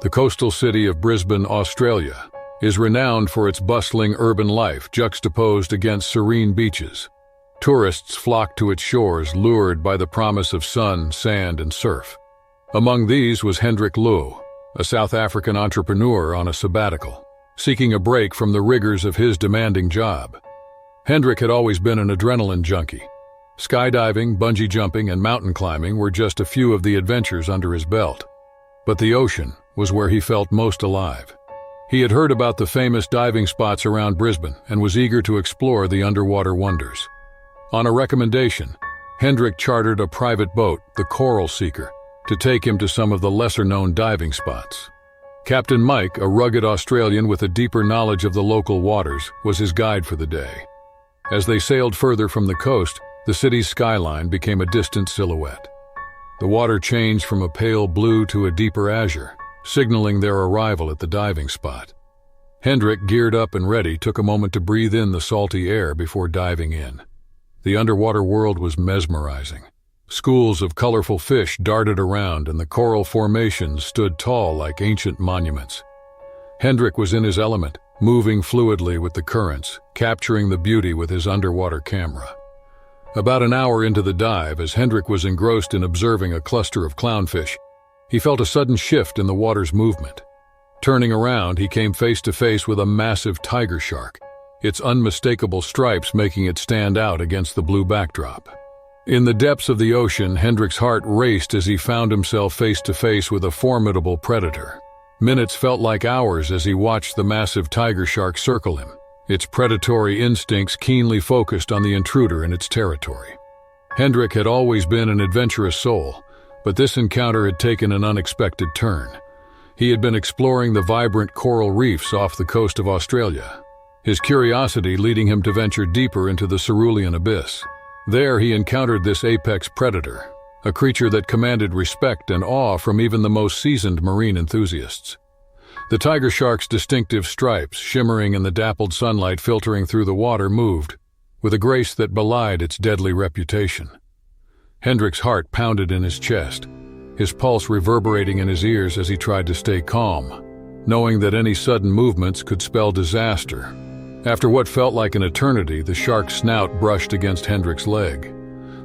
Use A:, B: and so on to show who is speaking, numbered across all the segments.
A: The coastal city of Brisbane, Australia, is renowned for its bustling urban life juxtaposed against serene beaches. Tourists flock to its shores, lured by the promise of sun, sand, and surf. Among these was Hendrik Louw, a South African entrepreneur on a sabbatical, seeking a break from the rigors of his demanding job. Hendrik had always been an adrenaline junkie. Skydiving, bungee jumping, and mountain climbing were just a few of the adventures under his belt. But the ocean was where he felt most alive. He had heard about the famous diving spots around Brisbane and was eager to explore the underwater wonders. On a recommendation, Hendrik chartered a private boat, the Coral Seeker, to take him to some of the lesser-known diving spots. Captain Mike, a rugged Australian with a deeper knowledge of the local waters, was his guide for the day. As they sailed further from the coast, the city's skyline became a distant silhouette. The water changed from a pale blue to a deeper azure, signaling their arrival at the diving spot. Hendrik, geared up and ready, took a moment to breathe in the salty air before diving in. The underwater world was mesmerizing. Schools of colorful fish darted around, and the coral formations stood tall like ancient monuments. Hendrik was in his element, moving fluidly with the currents, capturing the beauty with his underwater camera. About an hour into the dive, as Hendrik was engrossed in observing a cluster of clownfish, he felt a sudden shift in the water's movement. Turning around, he came face to face with a massive tiger shark, its unmistakable stripes making it stand out against the blue backdrop. In the depths of the ocean, Hendrik's heart raced as he found himself face to face with a formidable predator. Minutes felt like hours as he watched the massive tiger shark circle him, its predatory instincts keenly focused on the intruder in its territory. Hendrik had always been an adventurous soul, but this encounter had taken an unexpected turn. He had been exploring the vibrant coral reefs off the coast of Australia, his curiosity leading him to venture deeper into the cerulean abyss. There he encountered this apex predator, a creature that commanded respect and awe from even the most seasoned marine enthusiasts. The tiger shark's distinctive stripes, shimmering in the dappled sunlight filtering through the water, moved with a grace that belied its deadly reputation. Hendrik's heart pounded in his chest, his pulse reverberating in his ears as he tried to stay calm, knowing that any sudden movements could spell disaster. After what felt like an eternity, the shark's snout brushed against Hendrik's leg.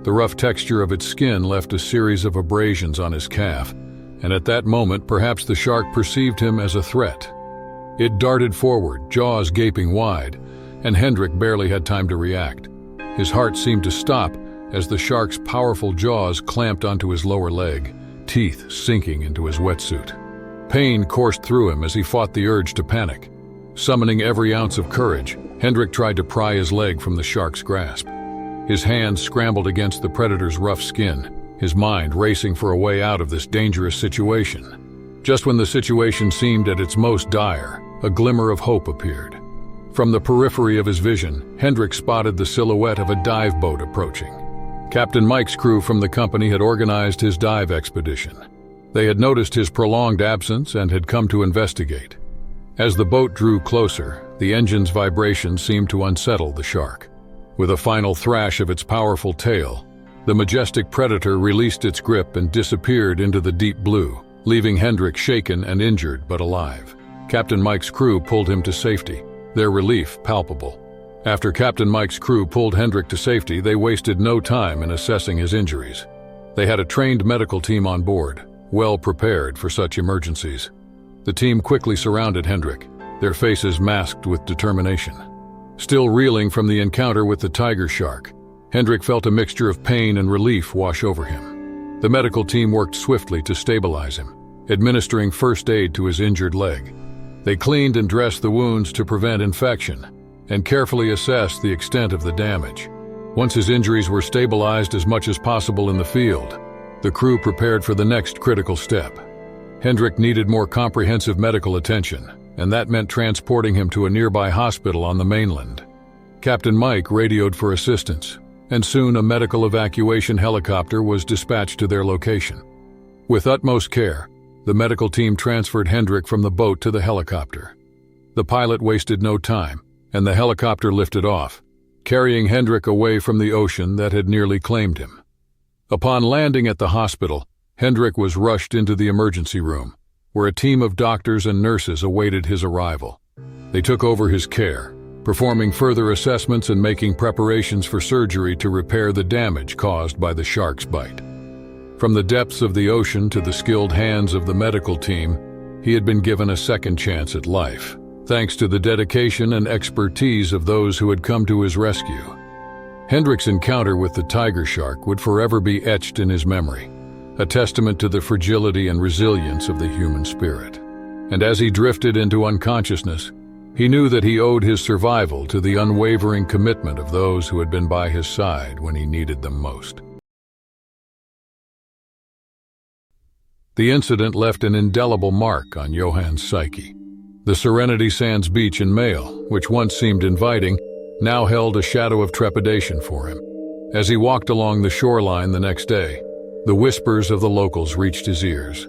A: The rough texture of its skin left a series of abrasions on his calf, and at that moment, perhaps the shark perceived him as a threat. It darted forward, jaws gaping wide, and Hendrik barely had time to react. His heart seemed to stop as the shark's powerful jaws clamped onto his lower leg, teeth sinking into his wetsuit. Pain coursed through him as he fought the urge to panic. Summoning every ounce of courage, Hendrik tried to pry his leg from the shark's grasp. His hands scrambled against the predator's rough skin, his mind racing for a way out of this dangerous situation. Just when the situation seemed at its most dire, a glimmer of hope appeared. From the periphery of his vision, Hendrik spotted the silhouette of a dive boat approaching. Captain Mike's crew from the company had organized his dive expedition. They had noticed his prolonged absence and had come to investigate. As the boat drew closer, the engine's vibration seemed to unsettle the shark. With a final thrash of its powerful tail, the majestic predator released its grip and disappeared into the deep blue, leaving Hendrik shaken and injured but alive. Captain Mike's crew pulled him to safety, their relief palpable. After Captain Mike's crew pulled Hendrik to safety, they wasted no time in assessing his injuries. They had a trained medical team on board, well prepared for such emergencies. The team quickly surrounded Hendrik, their faces masked with determination. Still reeling from the encounter with the tiger shark, Hendrik felt a mixture of pain and relief wash over him. The medical team worked swiftly to stabilize him, administering first aid to his injured leg. They cleaned and dressed the wounds to prevent infection, and carefully assessed the extent of the damage. Once his injuries were stabilized as much as possible in the field, the crew prepared for the next critical step. Hendrik needed more comprehensive medical attention, and that meant transporting him to a nearby hospital on the mainland. Captain Mike radioed for assistance, and soon a medical evacuation helicopter was dispatched to their location. With utmost care, the medical team transferred Hendrik from the boat to the helicopter. The pilot wasted no time, and the helicopter lifted off, carrying Hendrik away from the ocean that had nearly claimed him. Upon landing at the hospital, Hendrik was rushed into the emergency room, where a team of doctors and nurses awaited his arrival. They took over his care, performing further assessments and making preparations for surgery to repair the damage caused by the shark's bite. From the depths of the ocean to the skilled hands of the medical team, he had been given a second chance at life, thanks to the dedication and expertise of those who had come to his rescue. Hendrik's encounter with the tiger shark would forever be etched in his memory, a testament to the fragility and resilience of the human spirit. And as he drifted into unconsciousness, he knew that he owed his survival to the unwavering commitment of those who had been by his side when he needed them most. The incident left an indelible mark on Johann's psyche. The Serenity Sands beach in Mail, which once seemed inviting, now held a shadow of trepidation for him. As he walked along the shoreline the next day, the whispers of the locals reached his ears.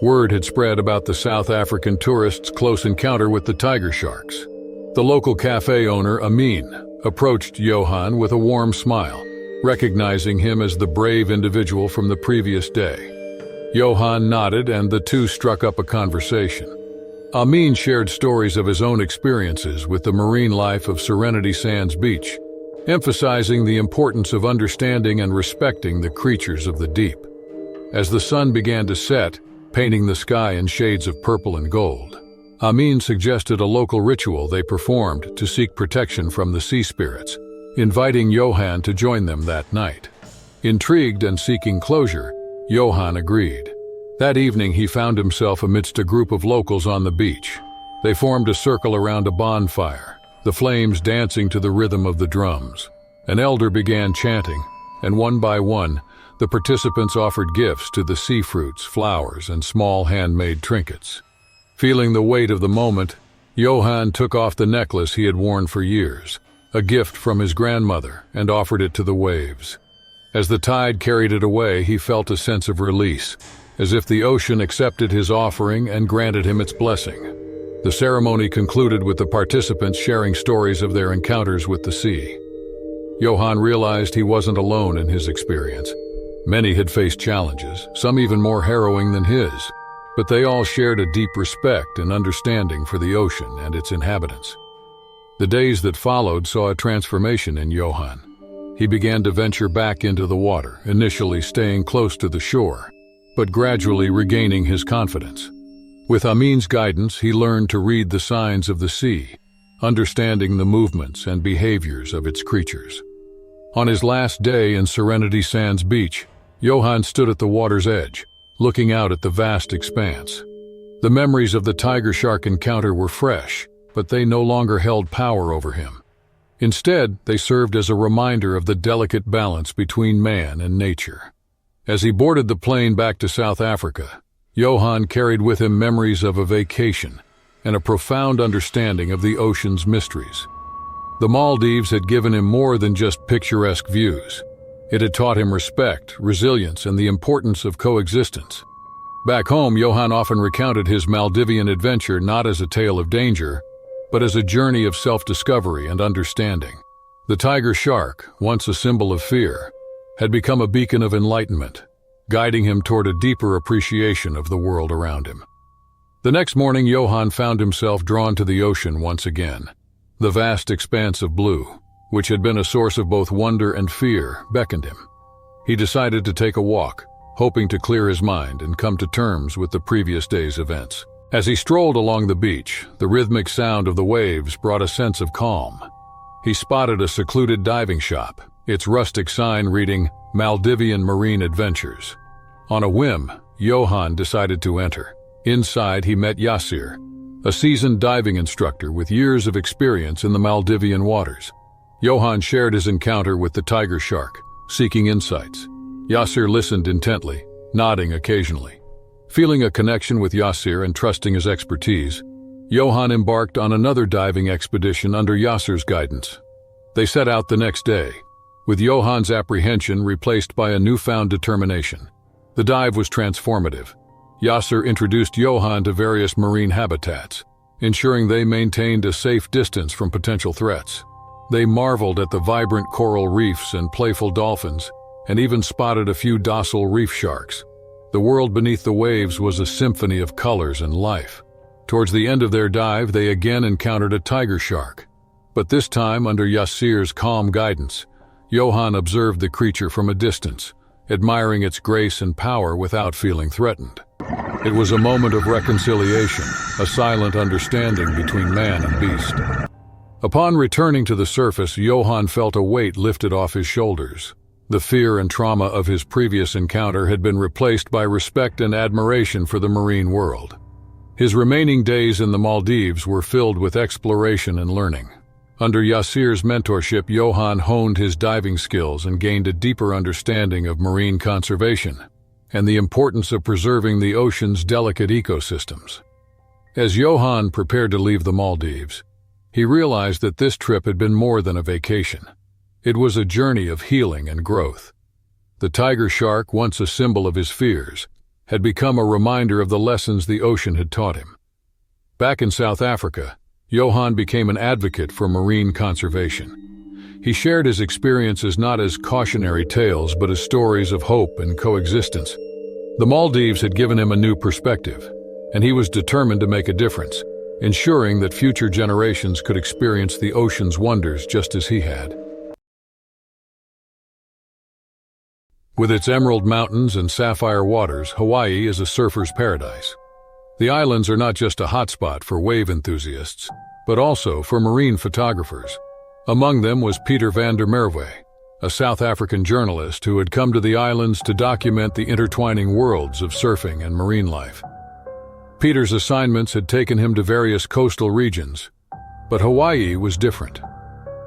A: Word had spread about the South African tourists' close encounter with the tiger sharks. The local cafe owner, Amin, approached Johann with a warm smile, recognizing him as the brave individual from the previous day. Johann nodded and the two struck up a conversation. Amin shared stories of his own experiences with the marine life of Serenity Sands Beach, emphasizing the importance of understanding and respecting the creatures of the deep. As the sun began to set, painting the sky in shades of purple and gold, Amin suggested a local ritual they performed to seek protection from the sea spirits, inviting Johann to join them that night. Intrigued and seeking closure, Johann agreed. That evening he found himself amidst a group of locals on the beach. They formed a circle around a bonfire, the flames dancing to the rhythm of the drums. An elder began chanting, and one by one, the participants offered gifts to the sea fruits, flowers, and small handmade trinkets. Feeling the weight of the moment, Johann took off the necklace he had worn for years, a gift from his grandmother, and offered it to the waves. As the tide carried it away, he felt a sense of release, as if the ocean accepted his offering and granted him its blessing. The ceremony concluded with the participants sharing stories of their encounters with the sea. Johann realized he wasn't alone in his experience. Many had faced challenges, some even more harrowing than his, but they all shared a deep respect and understanding for the ocean and its inhabitants. The days that followed saw a transformation in Johann. He began to venture back into the water, initially staying close to the shore, but gradually regaining his confidence. With Amin's guidance, he learned to read the signs of the sea, understanding the movements and behaviors of its creatures. On his last day in Serenity Sands Beach, Johann stood at the water's edge, looking out at the vast expanse. The memories of the tiger shark encounter were fresh, but they no longer held power over him. Instead, they served as a reminder of the delicate balance between man and nature. As he boarded the plane back to South Africa, Johann carried with him memories of a vacation and a profound understanding of the ocean's mysteries. The Maldives had given him more than just picturesque views. It had taught him respect, resilience, and the importance of coexistence. Back home, Johann often recounted his Maldivian adventure not as a tale of danger, but as a journey of self-discovery and understanding. The tiger shark, once a symbol of fear, had become a beacon of enlightenment, guiding him toward a deeper appreciation of the world around him. The next morning, Johann found himself drawn to the ocean once again. The vast expanse of blue, which had been a source of both wonder and fear, beckoned him. He decided to take a walk, hoping to clear his mind and come to terms with the previous day's events. As he strolled along the beach, the rhythmic sound of the waves brought a sense of calm. He spotted a secluded diving shop, its rustic sign reading, "Maldivian Marine Adventures." On a whim, Johann decided to enter. Inside, he met Yasir, a seasoned diving instructor with years of experience in the Maldivian waters. Johann shared his encounter with the tiger shark, seeking insights. Yasir listened intently, nodding occasionally. Feeling a connection with Yasir and trusting his expertise, Johann embarked on another diving expedition under Yasir's guidance. They set out the next day, with Johann's apprehension replaced by a newfound determination. The dive was transformative. Yasir introduced Johann to various marine habitats, ensuring they maintained a safe distance from potential threats. They marveled at the vibrant coral reefs and playful dolphins, and even spotted a few docile reef sharks. The world beneath the waves was a symphony of colors and life. Towards the end of their dive, they again encountered a tiger shark. But this time, under Yassir's calm guidance, Johan observed the creature from a distance, admiring its grace and power without feeling threatened. It was a moment of reconciliation, a silent understanding between man and beast. Upon returning to the surface, Johan felt a weight lifted off his shoulders. The fear and trauma of his previous encounter had been replaced by respect and admiration for the marine world. His remaining days in the Maldives were filled with exploration and learning. Under Yassir's mentorship, Johan honed his diving skills and gained a deeper understanding of marine conservation and the importance of preserving the ocean's delicate ecosystems. As Johan prepared to leave the Maldives, he realized that this trip had been more than a vacation. It was a journey of healing and growth. The tiger shark, once a symbol of his fears, had become a reminder of the lessons the ocean had taught him. Back in South Africa, Johan became an advocate for marine conservation. He shared his experiences not as cautionary tales but as stories of hope and coexistence. The Maldives had given him a new perspective, and he was determined to make a difference, ensuring that future generations could experience the ocean's wonders just as he had. With its emerald mountains and sapphire waters, Hawaii is a surfer's paradise. The islands are not just a hotspot for wave enthusiasts, but also for marine photographers. Among them was Peter van der Merwe, a South African journalist who had come to the islands to document the intertwining worlds of surfing and marine life. Peter's assignments had taken him to various coastal regions, but Hawaii was different.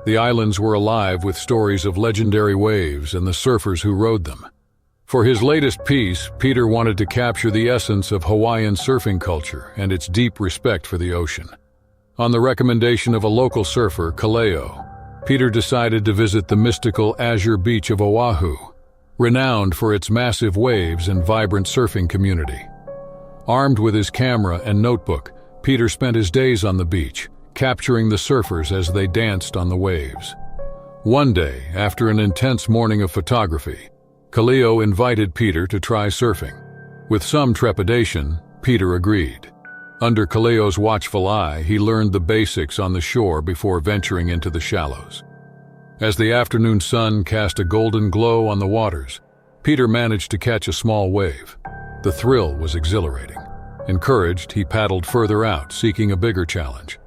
A: The islands were alive with stories of legendary waves and the surfers who rode them. For his latest piece, Peter wanted to capture the essence of Hawaiian surfing culture and its deep respect for the ocean. On the recommendation of a local surfer, Kaleo, Peter decided to visit the mystical azure beach of Oahu, renowned for its massive waves and vibrant surfing community. Armed with his camera and notebook, Peter spent his days on the beach, capturing the surfers as they danced on the waves. One day, after an intense morning of photography, Kaleo invited Peter to try surfing. With some trepidation, Peter agreed. Under Kaleo's watchful eye, he learned the basics on the shore before venturing into the shallows. As the afternoon sun cast a golden glow on the waters, Peter managed to catch a small wave. The thrill was exhilarating. Encouraged, he paddled further out, seeking a bigger challenge.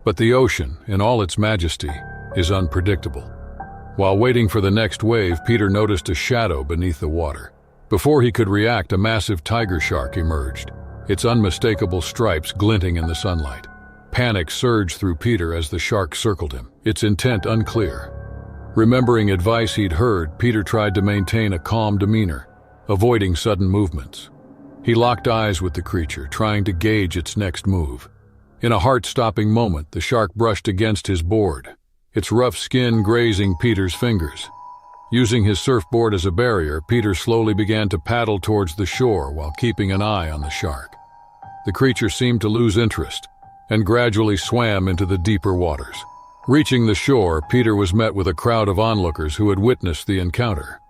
A: But the ocean, in all its majesty, is unpredictable. While waiting for the next wave, Peter noticed a shadow beneath the water. Before he could react, a massive tiger shark emerged, its unmistakable stripes glinting in the sunlight. Panic surged through Peter as the shark circled him, its intent unclear. Remembering advice he'd heard, Peter tried to maintain a calm demeanor, avoiding sudden movements. He locked eyes with the creature, trying to gauge its next move. In a heart-stopping moment, the shark brushed against his board, its rough skin grazing Peter's fingers. Using his surfboard as a barrier, Peter slowly began to paddle towards the shore while keeping an eye on the shark. The creature seemed to lose interest and gradually swam into the deeper waters. Reaching the shore, Peter was met with a crowd of onlookers who had witnessed the encounter.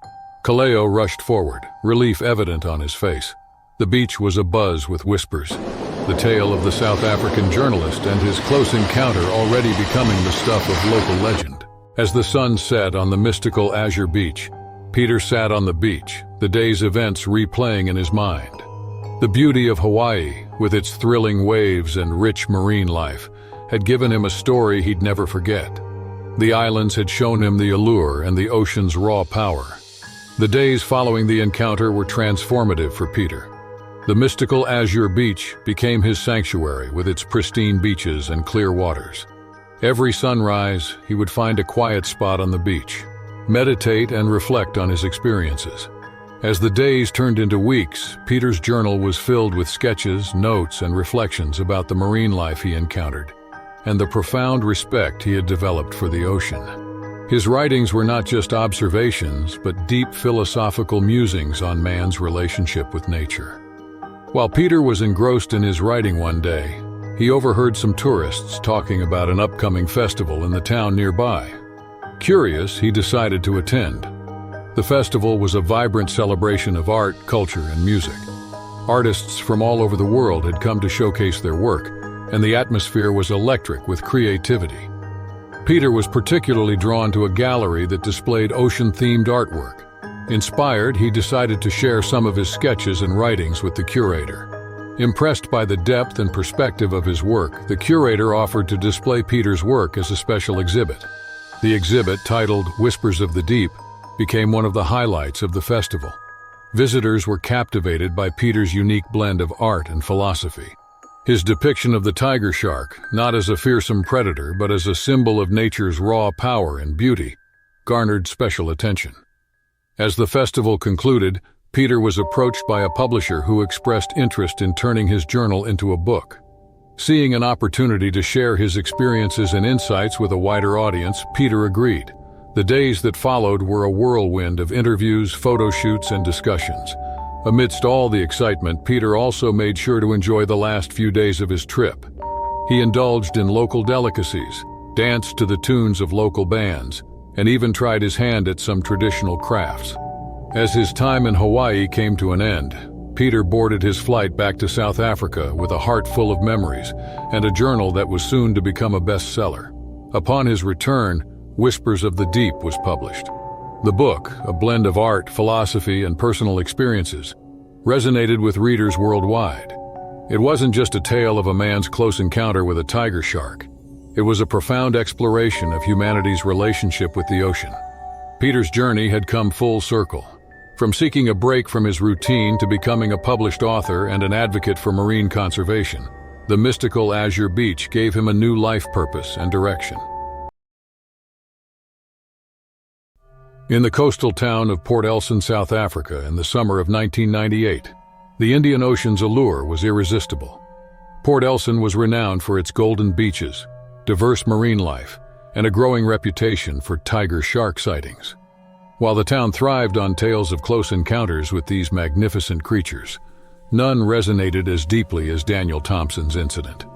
A: Kaleo rushed forward, relief evident on his face. The beach was abuzz with whispers, the tale of the South African journalist and his close encounter already becoming the stuff of local legend. As the sun set on the mystical azure beach, Peter sat on the beach, the day's events replaying in his mind. The beauty of Hawaii, with its thrilling waves and rich marine life, had given him a story he'd never forget. The islands had shown him the allure and the ocean's raw power. The days following the encounter were transformative for Peter. The mystical azure beach became his sanctuary with its pristine beaches and clear waters. Every sunrise, he would find a quiet spot on the beach, meditate and reflect on his experiences. As the days turned into weeks, Peter's journal was filled with sketches, notes, and reflections about the marine life he encountered and the profound respect he had developed for the ocean. His writings were not just observations, but deep philosophical musings on man's relationship with nature. While Peter was engrossed in his writing one day, he overheard some tourists talking about an upcoming festival in the town nearby. Curious, he decided to attend. The festival was a vibrant celebration of art, culture, and music. Artists from all over the world had come to showcase their work, and the atmosphere was electric with creativity. Peter was particularly drawn to a gallery that displayed ocean-themed artwork. Inspired, he decided to share some of his sketches and writings with the curator. Impressed by the depth and perspective of his work, the curator offered to display Peter's work as a special exhibit. The exhibit, titled Whispers of the Deep, became one of the highlights of the festival. Visitors were captivated by Peter's unique blend of art and philosophy. His depiction of the tiger shark, not as a fearsome predator but as a symbol of nature's raw power and beauty, garnered special attention. As the festival concluded, Peter was approached by a publisher who expressed interest in turning his journal into a book. Seeing an opportunity to share his experiences and insights with a wider audience, Peter agreed. The days that followed were a whirlwind of interviews, photo shoots, and discussions. Amidst all the excitement, Peter also made sure to enjoy the last few days of his trip. He indulged in local delicacies, danced to the tunes of local bands, and even tried his hand at some traditional crafts. As his time in Hawaii came to an end, Peter boarded his flight back to South Africa with a heart full of memories and a journal that was soon to become a bestseller. Upon his return, Whispers of the Deep was published. The book, a blend of art, philosophy, and personal experiences, resonated with readers worldwide. It wasn't just a tale of a man's close encounter with a tiger shark. It was a profound exploration of humanity's relationship with the ocean. Peter's journey had come full circle. From seeking a break from his routine to becoming a published author and an advocate for marine conservation, the mystical Azure Beach gave him a new life purpose and direction. In the coastal town of Port Elson, South Africa, in the summer of 1998, the Indian Ocean's allure was irresistible. Port Elson was renowned for its golden beaches, diverse marine life, and a growing reputation for tiger shark sightings. While the town thrived on tales of close encounters with these magnificent creatures, none resonated as deeply as Daniel Thompson's incident.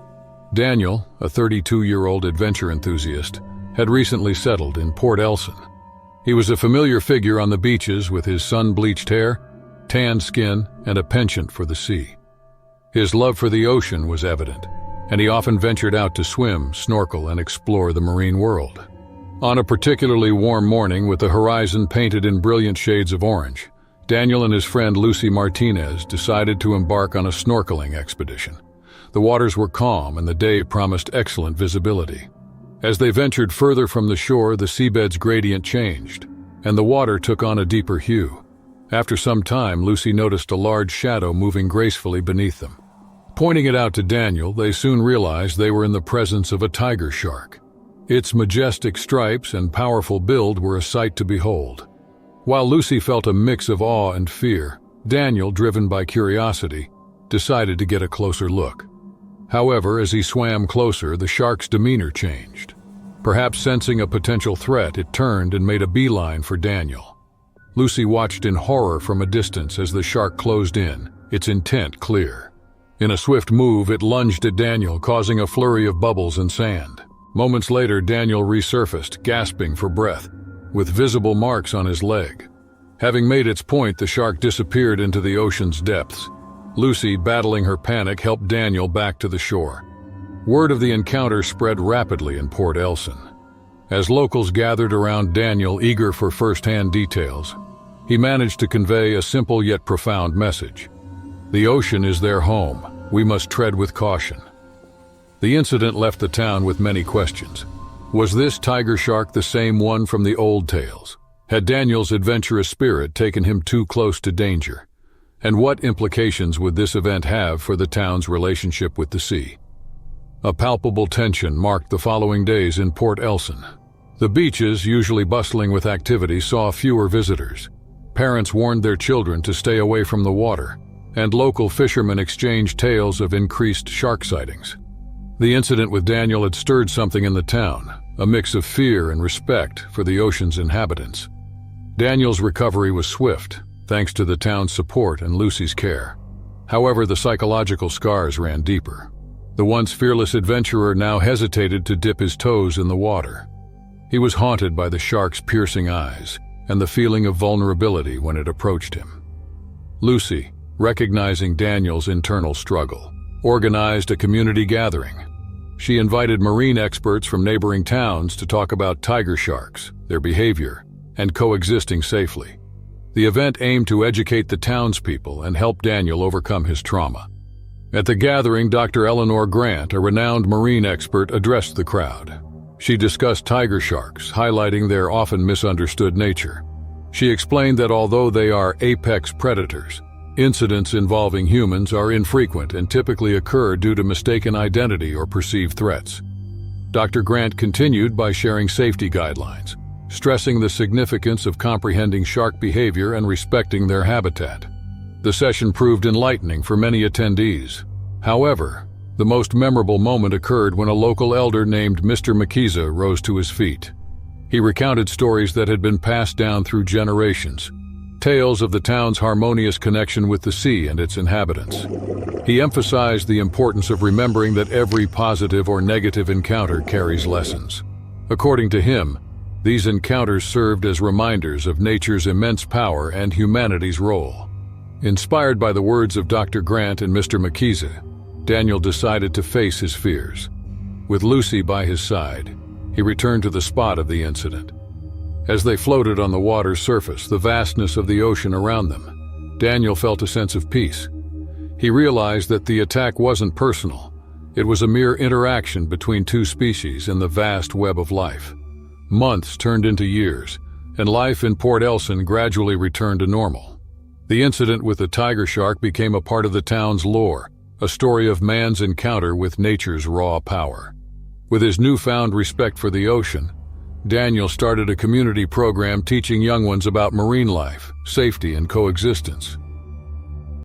A: Daniel, a 32-year-old adventure enthusiast, had recently settled in Port Elson. He was a familiar figure on the beaches with his sun-bleached hair, tanned skin, and a penchant for the sea. His love for the ocean was evident, and he often ventured out to swim, snorkel, and explore the marine world. On a particularly warm morning with the horizon painted in brilliant shades of orange, Daniel and his friend Lucy Martinez decided to embark on a snorkeling expedition. The waters were calm and the day promised excellent visibility. As they ventured further from the shore, the seabed's gradient changed, and the water took on a deeper hue. After some time, Lucy noticed a large shadow moving gracefully beneath them. Pointing it out to Daniel, they soon realized they were in the presence of a tiger shark. Its majestic stripes and powerful build were a sight to behold. While Lucy felt a mix of awe and fear, Daniel, driven by curiosity, decided to get a closer look. However, as he swam closer, the shark's demeanor changed. Perhaps sensing a potential threat, it turned and made a beeline for Daniel. Lucy watched in horror from a distance as the shark closed in, its intent clear. In a swift move, it lunged at Daniel, causing a flurry of bubbles and sand. Moments later, Daniel resurfaced, gasping for breath, with visible marks on his leg. Having made its point, the shark disappeared into the ocean's depths. Lucy, battling her panic, helped Daniel back to the shore. Word of the encounter spread rapidly in Port Elson. As locals gathered around Daniel, eager for first-hand details, he managed to convey a simple yet profound message. The ocean is their home. We must tread with caution. The incident left the town with many questions. Was this tiger shark the same one from the old tales? Had Daniel's adventurous spirit taken him too close to danger? And what implications would this event have for the town's relationship with the sea? A palpable tension marked the following days in Port Elson. The beaches, usually bustling with activity, saw fewer visitors. Parents warned their children to stay away from the water, and local fishermen exchanged tales of increased shark sightings. The incident with Daniel had stirred something in the town, a mix of fear and respect for the ocean's inhabitants. Daniel's recovery was swift, thanks to the town's support and Lucy's care. However, the psychological scars ran deeper. The once fearless adventurer now hesitated to dip his toes in the water. He was haunted by the shark's piercing eyes and the feeling of vulnerability when it approached him. Lucy, recognizing Daniel's internal struggle, organized a community gathering. She invited marine experts from neighboring towns to talk about tiger sharks, their behavior, and coexisting safely. The event aimed to educate the townspeople and help Daniel overcome his trauma. At the gathering, Dr. Eleanor Grant, a renowned marine expert, addressed the crowd. She discussed tiger sharks, highlighting their often misunderstood nature. She explained that although they are apex predators, incidents involving humans are infrequent and typically occur due to mistaken identity or perceived threats. Dr. Grant continued by sharing safety guidelines, stressing the significance of comprehending shark behavior and respecting their habitat. The session proved enlightening for many attendees. However, the most memorable moment occurred when a local elder named Mr. Makiza rose to his feet. He recounted stories that had been passed down through generations, tales of the town's harmonious connection with the sea and its inhabitants. He emphasized the importance of remembering that every positive or negative encounter carries lessons. According to him, these encounters served as reminders of nature's immense power and humanity's role. Inspired by the words of Dr. Grant and Mr. Makiza, Daniel decided to face his fears. With Lucy by his side, he returned to the spot of the incident. As they floated on the water's surface, the vastness of the ocean around them, Daniel felt a sense of peace. He realized that the attack wasn't personal. It was a mere interaction between two species in the vast web of life. Months turned into years, and life in Port Elson gradually returned to normal. The incident with the tiger shark became a part of the town's lore, a story of man's encounter with nature's raw power. With his newfound respect for the ocean, Daniel started a community program teaching young ones about marine life, safety, and coexistence.